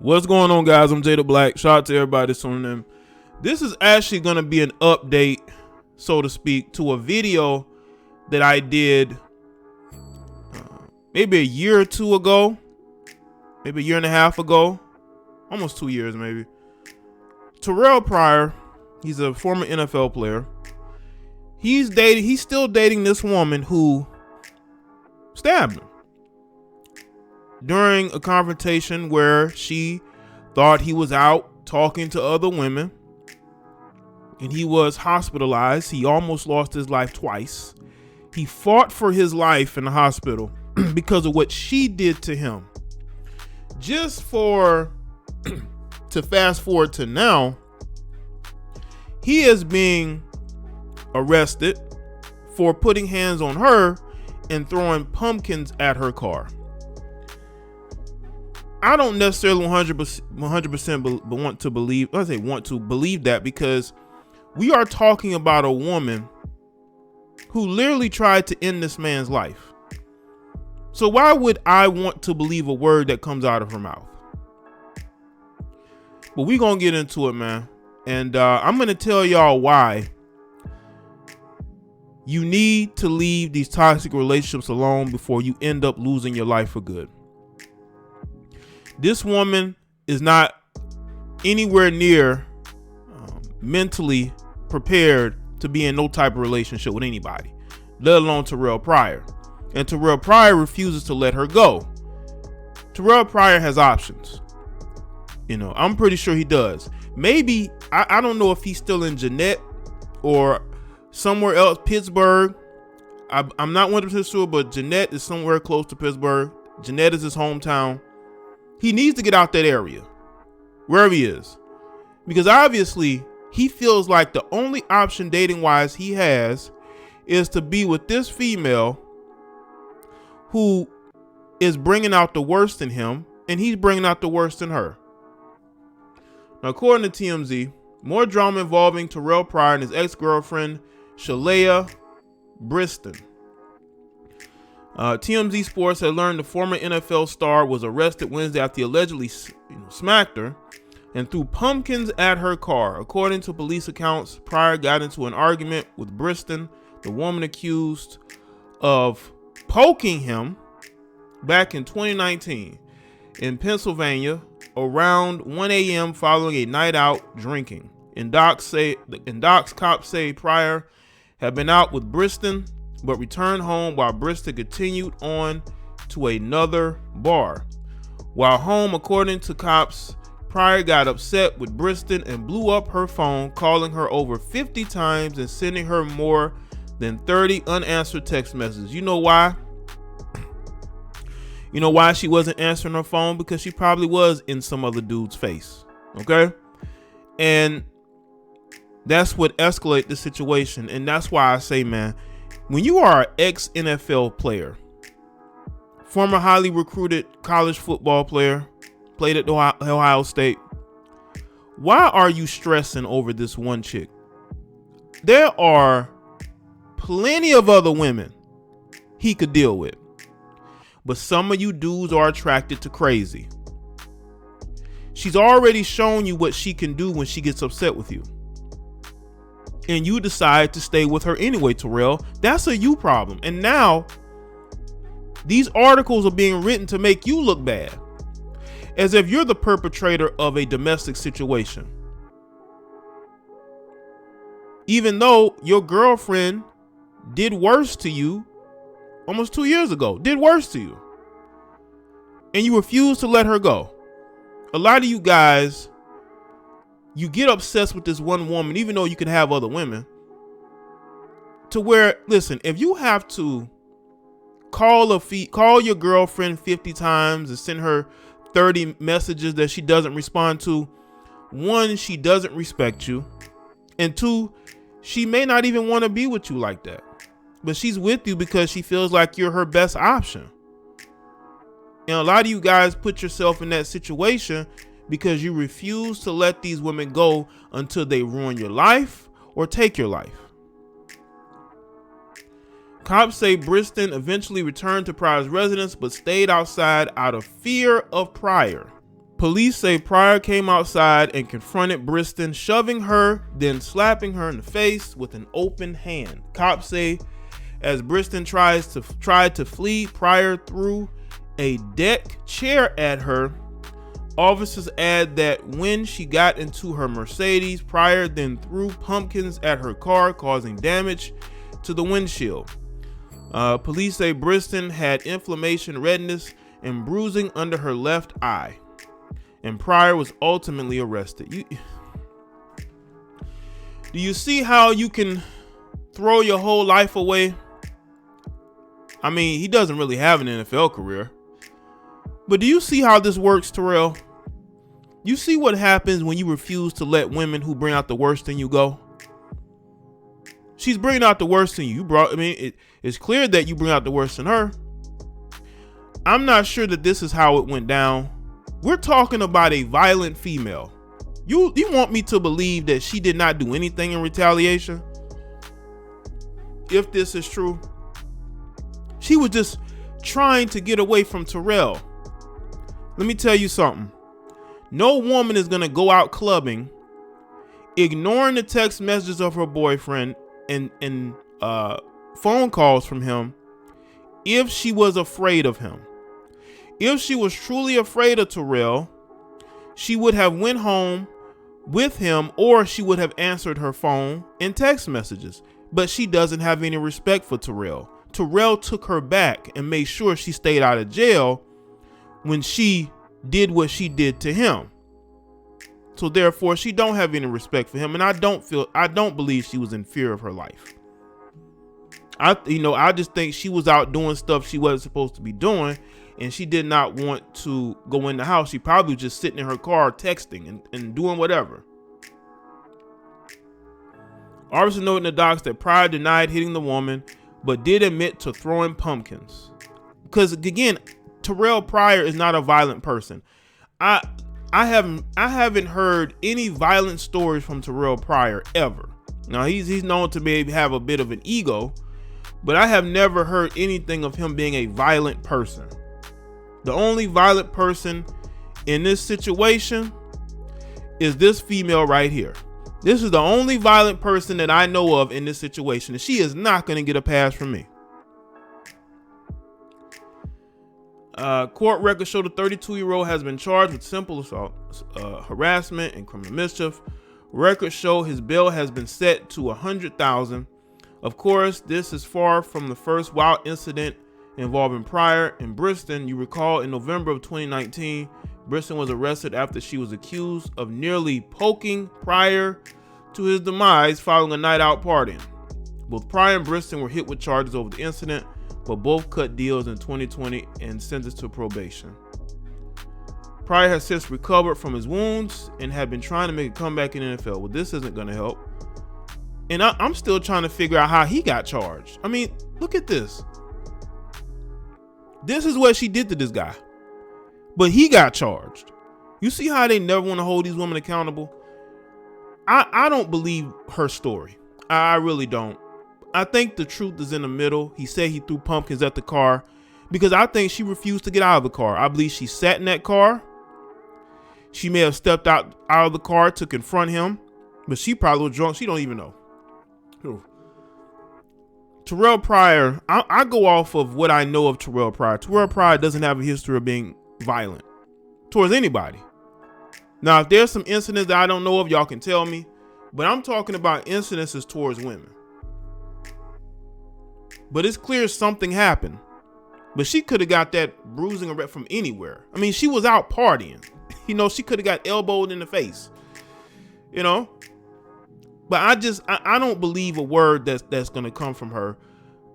What's going on, guys? I'm Jay the Black. Shout out to everybody that's tuning in. This is actually going to be an update, so to speak, to a video that I did maybe a year or two ago, maybe a year and a half ago, almost 2 years maybe. Terrelle Pryor, he's a former NFL player. He's still dating this woman who stabbed him during a confrontation where she thought he was out talking to other women and he was hospitalized. He almost lost his life twice. He fought for his life in the hospital because of what she did to him. Just to fast forward to now, he is being arrested for putting hands on her and throwing pumpkins at her car. I don't necessarily 100% want to believe that, because we are talking about a woman who literally tried to end this man's life. So why would I want to believe a word that comes out of her mouth? But we're going to get into it, man. And I'm going to tell y'all why you need to leave these toxic relationships alone before you end up losing your life for good. This woman is not anywhere near mentally prepared to be in no type of relationship with anybody, let alone Terrelle Pryor. And Terrelle Pryor refuses to let her go. Terrelle Pryor has options. I'm pretty sure he does. Maybe, I don't know if he's still in Jeanette or somewhere else, Pittsburgh. I'm not 100% sure, but Jeanette is somewhere close to Pittsburgh. Jeanette is his hometown. He needs to get out that area, wherever he is, because obviously he feels like the only option dating wise he has is to be with this female who is bringing out the worst in him, and he's bringing out the worst in her. Now, according to TMZ, more drama involving Terrelle Pryor and his ex-girlfriend, Jaye Briston. TMZ Sports had learned the former NFL star was arrested Wednesday after he allegedly smacked her and threw pumpkins at her car. According to police accounts, Pryor got into an argument with Briston, the woman accused of poking him, back in 2019 in Pennsylvania around 1 a.m. following a night out drinking. In docs, cops say Pryor had been out with Briston but returned home while Briston continued on to another bar. While home, according to cops, Pryor got upset with Briston and blew up her phone, calling her over 50 times and sending her more than 30 unanswered text messages. You know why? You know why she wasn't answering her phone? Because she probably was in some other dude's face. Okay? And that's what escalated the situation. And that's why I say, man, when you are an ex-NFL player, former highly recruited college football player, played at Ohio State, why are you stressing over this one chick? There are plenty of other women he could deal with, but some of you dudes are attracted to crazy. She's already shown you what she can do when she gets upset with you, and you decide to stay with her anyway, Terrelle. That's a you problem. And now these articles are being written to make you look bad, as if you're the perpetrator of a domestic situation, even though your girlfriend did worse to you almost 2 years ago, did worse to you, and you refuse to let her go. A lot of you guys, you get obsessed with this one woman, even though you can have other women, to where, listen, if you have to call your girlfriend 50 times and send her 30 messages that she doesn't respond to, one, she doesn't respect you, and two, she may not even want to be with you like that, but she's with you because she feels like you're her best option. And a lot of you guys put yourself in that situation because you refuse to let these women go until they ruin your life or take your life. Cops say Briston eventually returned to Pryor's residence but stayed outside out of fear of Pryor Police say Pryor came outside and confronted Briston, shoving her, then slapping her in the face with an open hand. Cops say as Briston tried to flee, Pryor threw a deck chair at her. Officers add that when she got into her Mercedes, Pryor then threw pumpkins at her car, causing damage to the windshield. Police say Briston had inflammation, redness, and bruising under her left eye, and Pryor was ultimately arrested. Do you see how you can throw your whole life away? I mean, he doesn't really have an NFL career. But do you see how this works, Terrelle? You see what happens when you refuse to let women who bring out the worst in you go? She's bringing out the worst in you. It's clear that you bring out the worst in her. I'm not sure that this is how it went down. We're talking about a violent female. You want me to believe that she did not do anything in retaliation? If this is true, she was just trying to get away from Terrelle. Let me tell you something. No woman is going to go out clubbing, ignoring the text messages of her boyfriend and phone calls from him if she was afraid of him. If she was truly afraid of Terrelle, she would have went home with him, or she would have answered her phone and text messages. But she doesn't have any respect for Terrelle. Terrelle took her back and made sure she stayed out of jail when she did what she did to him. So therefore, she don't have any respect for him, and I don't believe she was in fear of her life. I just think she was out doing stuff she wasn't supposed to be doing, and she did not want to go in the house. She probably was just sitting in her car texting and doing whatever. Officers noted in the docs that Pryor denied hitting the woman, but did admit to throwing pumpkins. Because again, Terrelle Pryor is not a violent person. I haven't heard any violent stories from Terrelle Pryor ever. Now he's known to maybe have a bit of an ego, but I have never heard anything of him being a violent person. The only violent person in this situation is this female right here. This is the only violent person that I know of in this situation, and she is not going to get a pass from me. Court records show the 32-year-old has been charged with simple assault, harassment, and criminal mischief. Records show his bail has been set to $100,000. Of course, this is far from the first wild incident involving Pryor and Briston. You recall in November of 2019, Briston was arrested after she was accused of nearly poking Pryor to his demise following a night out partying. Both Pryor and Briston were hit with charges over the incident, but both cut deals in 2020 and sentenced to probation. Pryor has since recovered from his wounds and had been trying to make a comeback in the NFL. Well, this isn't going to help. And I'm still trying to figure out how he got charged. I mean, look at this. This is what she did to this guy. But he got charged. You see how they never want to hold these women accountable? I don't believe her story. I really don't. I think the truth is in the middle. He said he threw pumpkins at the car because I think she refused to get out of the car. I believe she sat in that car. She may have stepped out of the car to confront him, but she probably was drunk. She don't even know. Terrelle Pryor, I go off of what I know of Terrelle Pryor. Terrelle Pryor doesn't have a history of being violent towards anybody. Now, if there's some incidents that I don't know of, y'all can tell me, but I'm talking about incidences towards women. But it's clear something happened. But she could have got that bruising from anywhere. I mean, she was out partying. She could have got elbowed in the face. But I don't believe a word that's going to come from her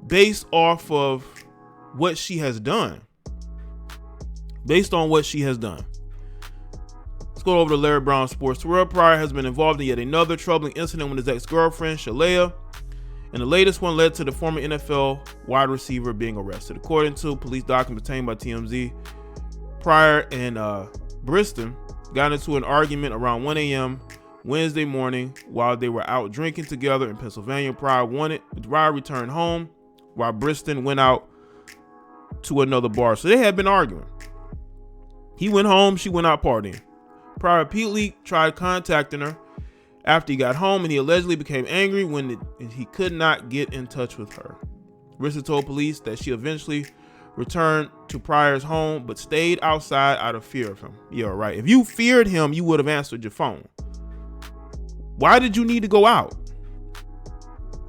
based off of what she has done. Based on what she has done. Let's go over to Larry Brown Sports. Terrelle Pryor has been involved in yet another troubling incident with his ex-girlfriend, Jaye, and the latest one led to the former NFL wide receiver being arrested. According to police documents obtained by TMZ, Pryor and Briston got into an argument around 1 a.m. Wednesday morning while they were out drinking together in Pennsylvania. Pryor returned home while Briston went out to another bar. So they had been arguing. He went home, she went out partying. Pryor repeatedly tried contacting her after he got home, and he allegedly became angry when he could not get in touch with her. Bristol told police that she eventually returned to Pryor's home, but stayed outside out of fear of him. Yeah, right. If you feared him, you would have answered your phone. Why did you need to go out?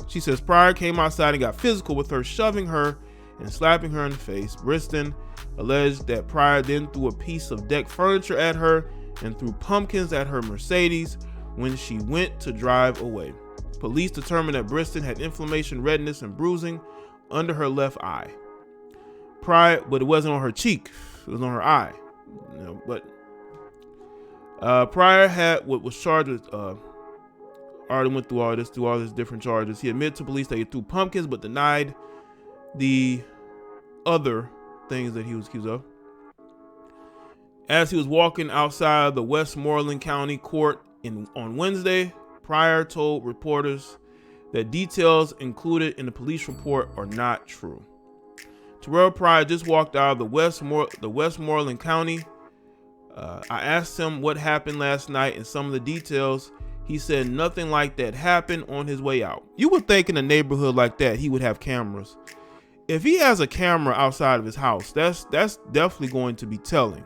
She says Pryor came outside and got physical with her, shoving her and slapping her in the face. Briston alleged that Pryor then threw a piece of deck furniture at her and threw pumpkins at her Mercedes when she went to drive away. Police determined that Briston had inflammation, redness, and bruising under her left eye. Pryor, but it wasn't on her cheek, it was on her eye. Pryor was charged with already went through all these different charges. He admitted to police that he threw pumpkins, but denied the other things that he was accused of. As he was walking outside the Westmoreland County Court on Wednesday, Pryor told reporters that details included in the police report are not true. Terrelle Pryor just walked out of the Westmoreland County. I asked him what happened last night and some of the details. He said nothing like that happened on his way out. You would think in a neighborhood like that, he would have cameras. If he has a camera outside of his house, that's definitely going to be telling,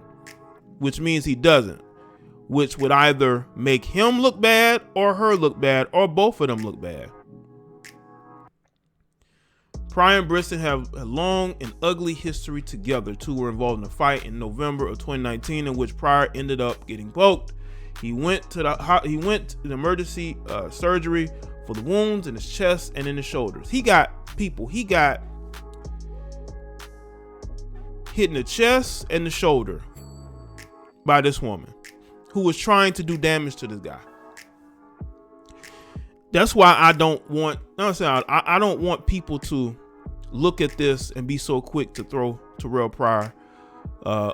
which means he doesn't, which would either make him look bad or her look bad or both of them look bad. Pryor and Briston have a long and ugly history together. Two were involved in a fight in November of 2019 in which Pryor ended up getting poked. He went to the emergency surgery for the wounds in his chest and in his shoulders. He got hit in the chest and the shoulder by this woman who was trying to do damage to this guy. That's why I don't want people to look at this and be so quick to throw Terrelle Pryor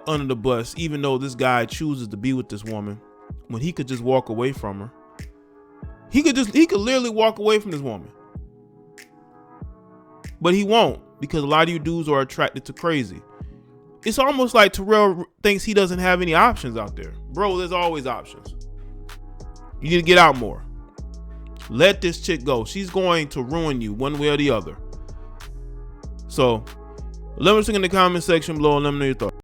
under the bus, even though this guy chooses to be with this woman when he could just walk away from her. He could literally walk away from this woman. But he won't, because a lot of you dudes are attracted to crazy. It's almost like Terrelle thinks he doesn't have any options out there. Bro, there's always options. You need to get out more. Let this chick go. She's going to ruin you one way or the other. So let me know in the comment section below and let me know your thoughts.